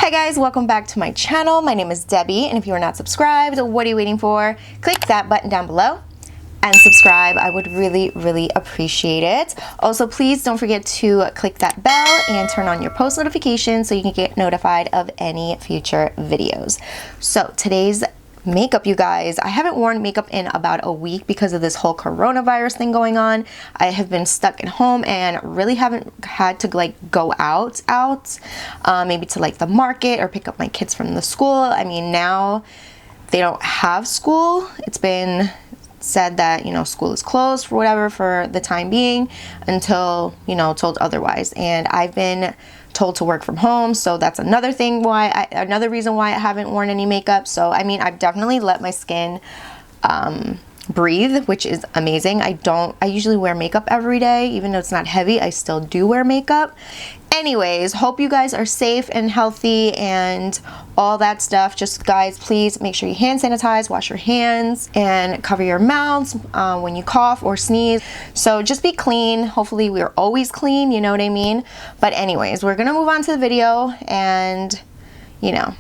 Hi guys, welcome back to my channel. My name is Debbie, and if you are not subscribed, what are you waiting for? Click that button down below and subscribe. I would really appreciate it. Also, please don't forget to click that bell and turn on your post notifications so you can get notified of any future videos. So today's makeup, you guys, I haven't worn makeup in about a week because of this whole coronavirus thing going on. I have been stuck at home and really haven't had to like go out maybe to like the market or pick up my kids from the school. I mean, now they don't have school. It's been said that, you know, school is closed for whatever for the time being until, you know, told otherwise. And I've been told to work from home, so that's another thing why another reason why I haven't worn any makeup. So I mean, I've definitely let my skin breathe, which is amazing. I usually wear makeup every day, even though it's not heavy. I still do wear makeup. Anyways, hope you guys are safe and healthy and all that stuff. Just guys, please make sure you hand sanitize, wash your hands, and cover your mouths when you cough or sneeze. So just be clean. Hopefully we're always clean, you know what I mean? But anyways, we're gonna move on to the video and, you know,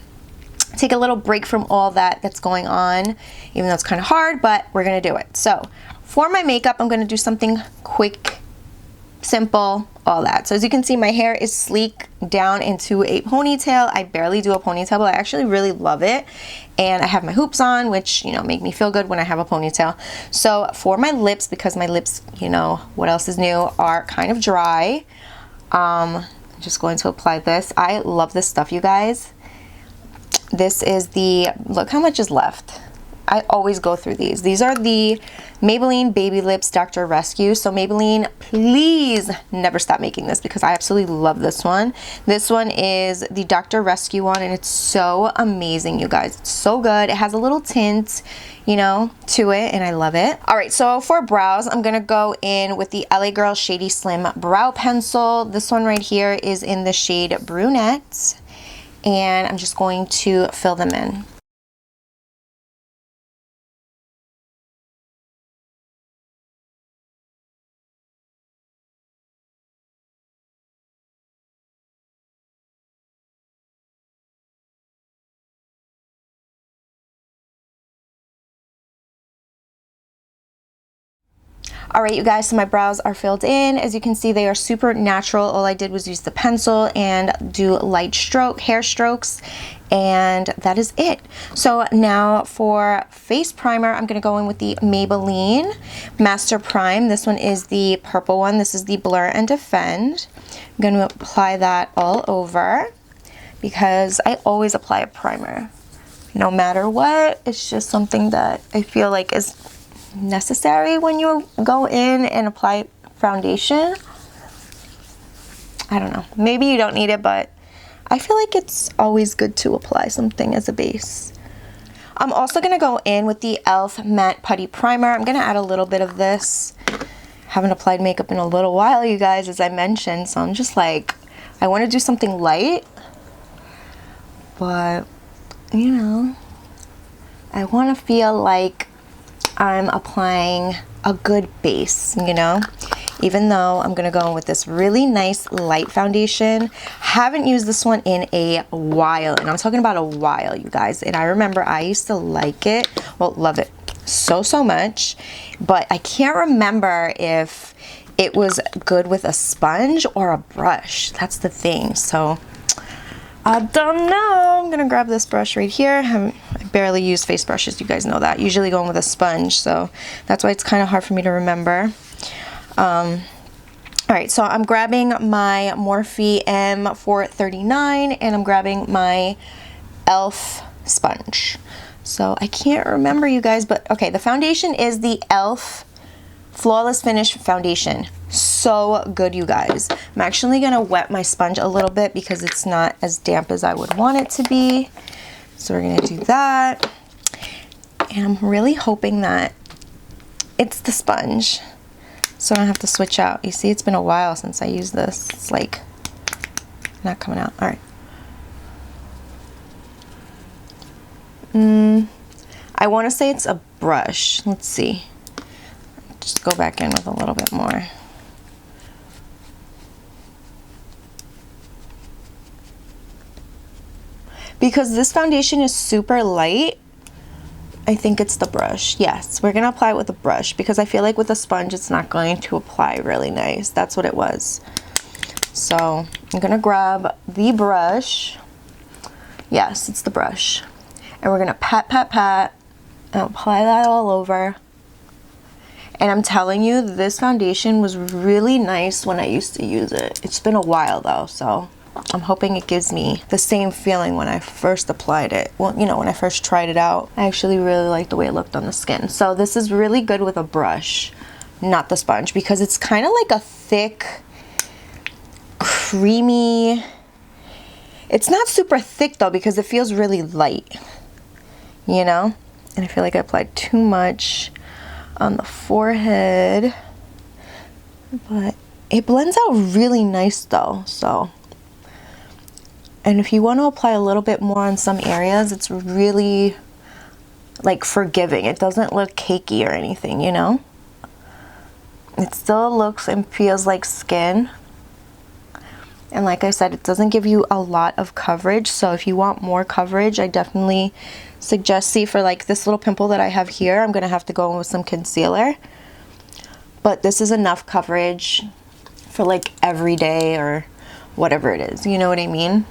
take a little break from all that's going on, even though it's kind of hard, but we're gonna do it. So for my makeup, I'm gonna do something quick, simple, all that. So as you can see, my hair is sleek down into a ponytail. I barely do a ponytail, but I actually really love it. And I have my hoops on, which, you know, make me feel good when I have a ponytail. So for my lips, because my lips, you know, what else is new, are kind of dry, I'm just going to apply this. I love this stuff, you guys. This is the, look how much is left. I always go through these. These are the Maybelline Baby Lips Dr. Rescue. So Maybelline, please never stop making this because I absolutely love this one. This one is the Dr. Rescue one, and it's so amazing, you guys. It's so good. It has a little tint, you know, to it, and I love it. All right, so for brows, I'm gonna go in with the LA Girl Shady Slim Brow Pencil. This one right here is in the shade Brunette, and I'm just going to fill them in. All right, you guys, so my brows are filled in. As you can see, they are super natural. All I did was use the pencil and do light hair strokes, and that is it. So now for face primer, I'm gonna go in with the Maybelline Master Prime. This one is the purple one. This is the Blur and Defend. I'm gonna apply that all over because I always apply a primer. No matter what, it's just something that I feel like is necessary when you go in and apply foundation. I don't know, maybe you don't need it, but I feel like it's always good to apply something as a base. I'm also gonna go in with the e.l.f. Matte Putty Primer. I'm gonna add a little bit of this. Haven't applied makeup in a little while, you guys, as I mentioned, so I'm just like, I want to do something light, but you know, I want to feel like I'm applying a good base, you know, even though I'm gonna go in with this really nice light foundation. Haven't used this one in a while, and I'm talking about a while, you guys, and I remember I used to like it, well, love it so much, but I can't remember if it was good with a sponge or a brush. That's the thing. So I don't know. I'm gonna grab this brush right here. I barely use face brushes, you guys know that. Usually going with a sponge, so that's why it's kind of hard for me to remember. All right, so I'm grabbing my Morphe M439, and I'm grabbing my e.l.f. sponge. So I can't remember, you guys, but okay, the foundation is the e.l.f. Flawless Finish Foundation. So good, you guys. I'm actually gonna wet my sponge a little bit because it's not as damp as I would want it to be. So we're gonna do that. And I'm really hoping that it's the sponge, so I don't have to switch out. You see, it's been a while since I used this. It's like not coming out. All right. I want to say it's a brush. Let's see. Just go back in with a little bit more. because this foundation is super light, I think it's the brush. Yes, we're gonna apply it with a brush because I feel like with a sponge it's not going to apply really nice. That's what it was. So I'm gonna grab the brush. Yes, it's the brush. And we're gonna pat, pat, pat, and apply that all over. And I'm telling you, this foundation was really nice when I used to use it. It's been a while though, so I'm hoping it gives me the same feeling when I first applied it. Well, you know, when I first tried it out, I actually really liked the way it looked on the skin. So this is really good with a brush, not the sponge, because it's kind of like a thick, creamy. It's not super thick though because it feels really light, you know? And I feel like I applied too much on the forehead, but it blends out really nice though. So, and if you want to apply a little bit more on some areas, it's really like forgiving. It doesn't look cakey or anything, you know? It still looks and feels like skin. And like I said, it doesn't give you a lot of coverage. So if you want more coverage, I definitely suggest, see, for like this little pimple that I have here, I'm going to have to go in with some concealer. But this is enough coverage for like every day or whatever it is. You know what I mean?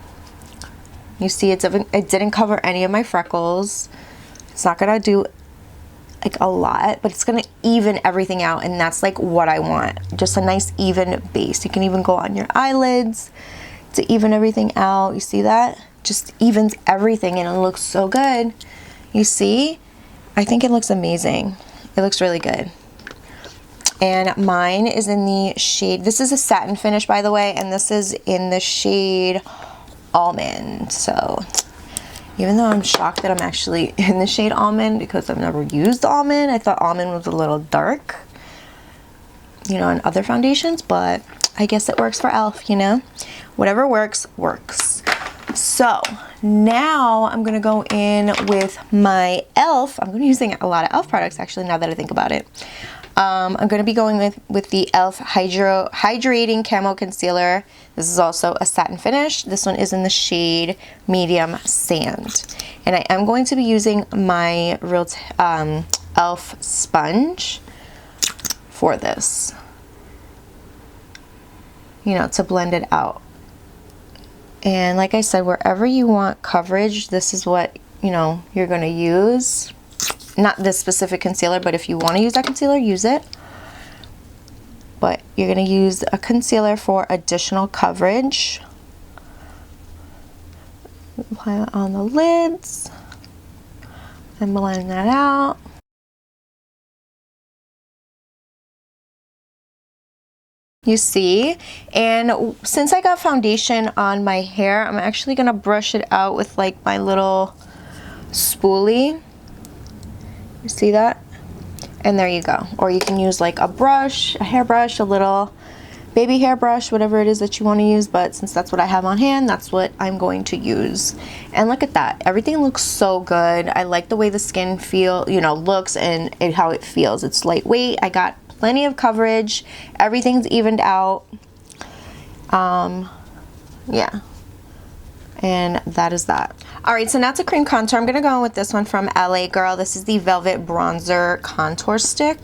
You see, it didn't cover any of my freckles. It's not going to do like a lot, but it's going to even everything out, and that's like what I want. Just a nice even base. You can even go on your eyelids to even everything out. You see that? Just evens everything and it looks so good. You see? I think it looks amazing. It looks really good. And mine is in the shade, this is a satin finish by the way, and this is in the shade Almond. So even though I'm shocked that I'm actually in the shade Almond because I've never used Almond, I thought Almond was a little dark, you know, in other foundations, but I guess it works for e.l.f., you know? Whatever works, works. So now I'm gonna go in with my e.l.f. I'm gonna be using a lot of e.l.f. products actually now that I think about it. I'm going to be going with the e.l.f. Hydrating Camo Concealer. This is also a satin finish. This one is in the shade Medium Sand. And I am going to be using my real e.l.f. sponge for this, you know, to blend it out. And like I said, wherever you want coverage, this is what, you know, you're going to use. Not this specific concealer, but if you want to use that concealer, use it. But you're going to use a concealer for additional coverage. Apply it on the lids and blend that out. You see? And since I got foundation on my hair, I'm actually going to brush it out with like my little spoolie. You see that? And there you go. Or you can use like a brush, a hairbrush, a little baby hairbrush, whatever it is that you want to use. But since that's what I have on hand, that's what I'm going to use. And look at that. Everything looks so good. I like the way the skin looks and how it feels. It's lightweight. I got plenty of coverage. Everything's evened out. Yeah. And that is that. All right, so now to cream contour. I'm gonna go in with this one from LA Girl. This is the Velvet Bronzer Contour Stick.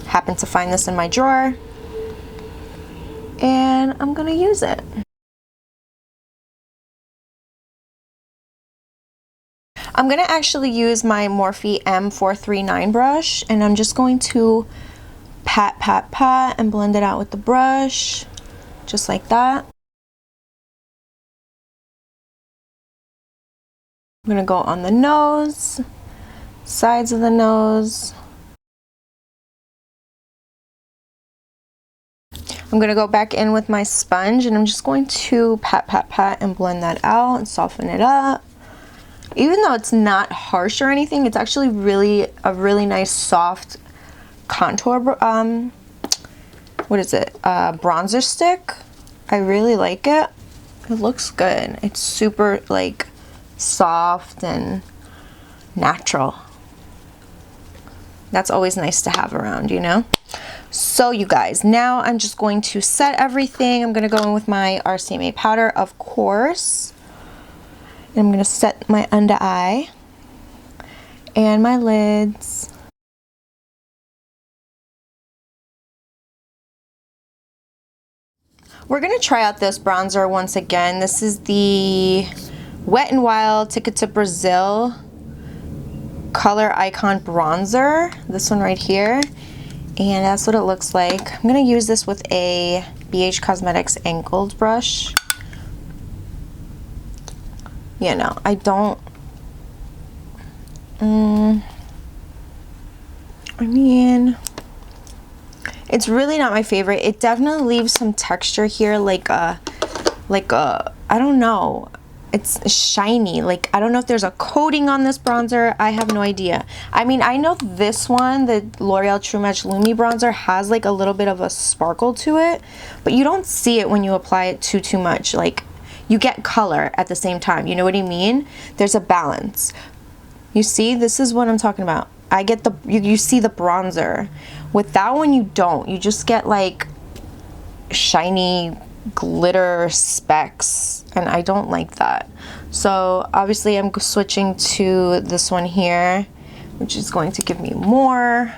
Happened to find this in my drawer. And I'm gonna use it. I'm gonna actually use my Morphe M439 brush, and I'm just going to pat, pat, pat, and blend it out with the brush, just like that. I'm gonna go on the nose, sides of the nose. I'm gonna go back in with my sponge and I'm just going to pat, pat, pat and blend that out and soften it up. Even though it's not harsh or anything, it's actually a really nice soft contour, what is it? Bronzer stick. I really like it. It looks good. It's super like soft and natural. That's always nice to have around, you know? So you guys, now I'm just going to set everything. I'm gonna go in with my RCMA powder, of course. And I'm going to set my under eye and my lids. We're going to try out this bronzer once again. This is the Wet n Wild Ticket to Brazil Color Icon Bronzer. This one right here. And that's what it looks like. I'm going to use this with a BH Cosmetics angled brush. You know, I don't... I mean... It's really not my favorite. It definitely leaves some texture here, like a, I don't know. It's shiny. Like, I don't know if there's a coating on this bronzer. I have no idea. I mean, I know this one, the L'Oreal True Match Lumi bronzer, has like a little bit of a sparkle to it, but you don't see it when you apply it too much. Like, you get color at the same time. You know what I mean? There's a balance. You see, this is what I'm talking about. I get the, you see the bronzer. With that one, you don't. You just get like shiny glitter specks, and I don't like that. So obviously I'm switching to this one here, which is going to give me more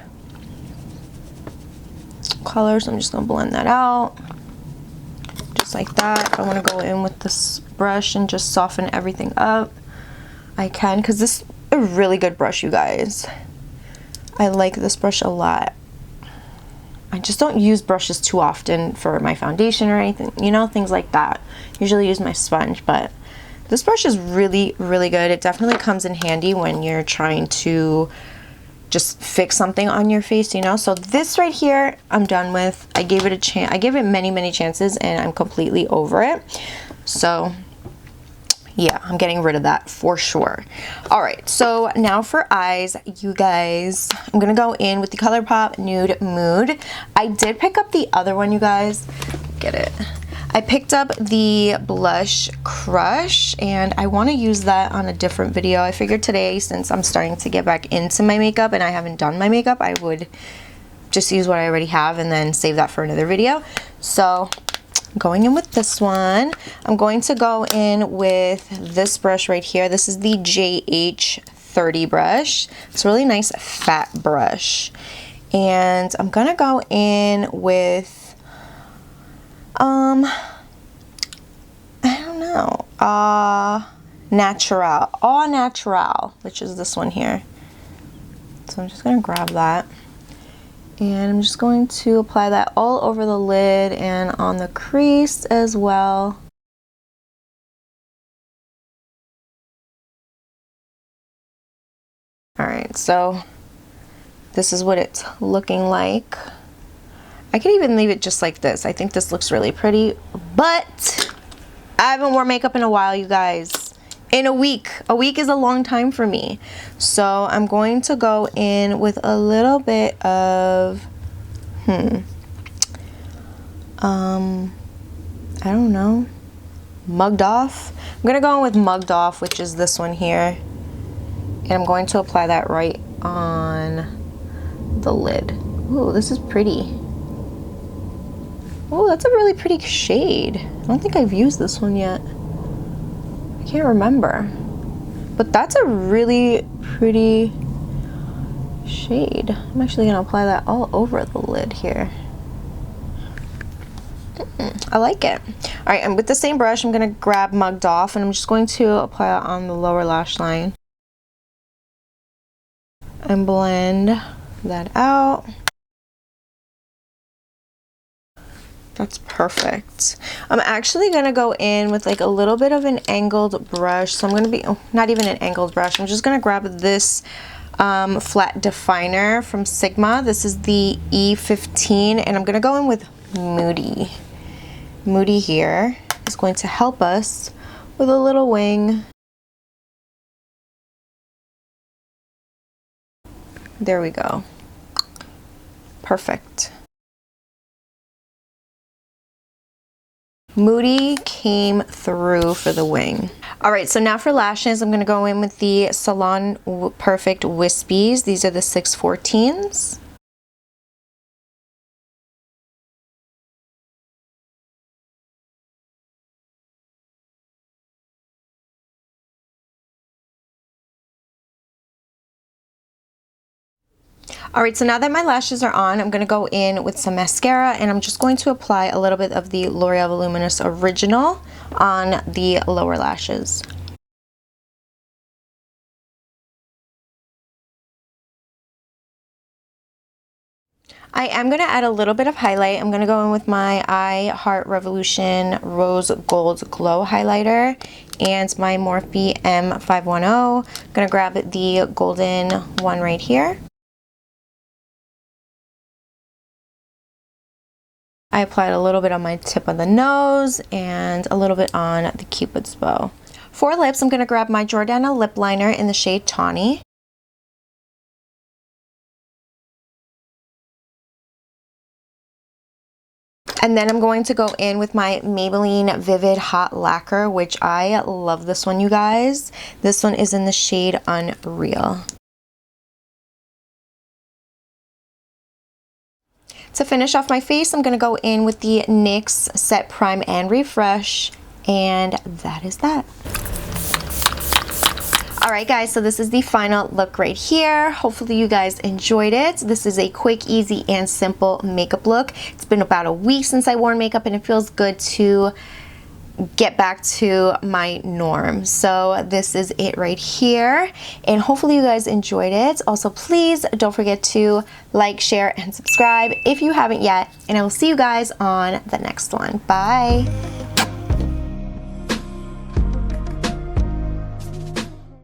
color. So I'm just gonna blend that out just like that. If I want to go in with this brush and just soften everything up, I can, because this is a really good brush, you guys. I like this brush a lot. I just don't use brushes too often for my foundation or anything, you know, things like that. Usually use my sponge, but this brush is really, really good. It definitely comes in handy when you're trying to just fix something on your face, you know. So this right here, I'm done with. I gave it a chance. I gave it many, many chances, and I'm completely over it. So yeah, I'm getting rid of that for sure. All right, so now for eyes, you guys, I'm gonna go in with the ColourPop Nude Mood. I did pick up the other one, you guys. Get it. I picked up the Blush Crush, and I want to use that on a different video. I figured today, since I'm starting to get back into my makeup and I haven't done my makeup, I would just use what I already have and then save that for another video. So going in with this one, I'm going to go in with this brush right here. This is the JH30 brush. It's a really nice fat brush. And I'm gonna go in with, I don't know, Natural, Au Natural, which is this one here. So I'm just gonna grab that. And I'm just going to apply that all over the lid and on the crease as well. All right, so this is what it's looking like. I could even leave it just like this. I think this looks really pretty, but I haven't worn makeup in a while, you guys. In a week. A week is a long time for me. So I'm going to go in with a little bit of, I don't know, Mugged Off. I'm gonna go in with Mugged Off, which is this one here. And I'm going to apply that right on the lid. Ooh, this is pretty. Oh, that's a really pretty shade. I don't think I've used this one yet. I can't remember. But that's a really pretty shade. I'm actually gonna apply that all over the lid here. I like it. All right, and with the same brush, I'm gonna grab Mugged Off, and I'm just going to apply it on the lower lash line and blend that out. That's perfect. I'm actually gonna go in with like a little bit of an angled brush. So I'm gonna be, oh, not even an angled brush. I'm just gonna grab this flat definer from Sigma. This is the E15, and I'm gonna go in with Moody. Moody here is going to help us with a little wing. There we go. Perfect. Moody came through for the wing. All right, so now for lashes, I'm gonna go in with the Salon Perfect Wispies. These are the 614s. All right, so now that my lashes are on, I'm going to go in with some mascara, and I'm just going to apply a little bit of the L'Oreal Voluminous Original on the lower lashes. I am going to add a little bit of highlight. I'm going to go in with my I Heart Revolution Rose Gold Glow Highlighter and my Morphe M510. I'm going to grab the golden one right here. I applied a little bit on my tip of the nose and a little bit on the Cupid's bow. For lips, I'm going to grab my Jordana lip liner in the shade Tawny. And then I'm going to go in with my Maybelline Vivid Hot Lacquer, which I love this one, you guys. This one is in the shade Unreal. To finish off my face, I'm going to go in with the NYX Set Prime and Refresh, and that is that. Alright guys, so this is the final look right here. Hopefully you guys enjoyed it. This is a quick, easy, and simple makeup look. It's been about a week since I wore makeup, and it feels good to get back to my norm. So this is it right here, and hopefully you guys enjoyed it. Also, please don't forget to like, share, and subscribe if you haven't yet, and I will see you guys on the next one. Bye!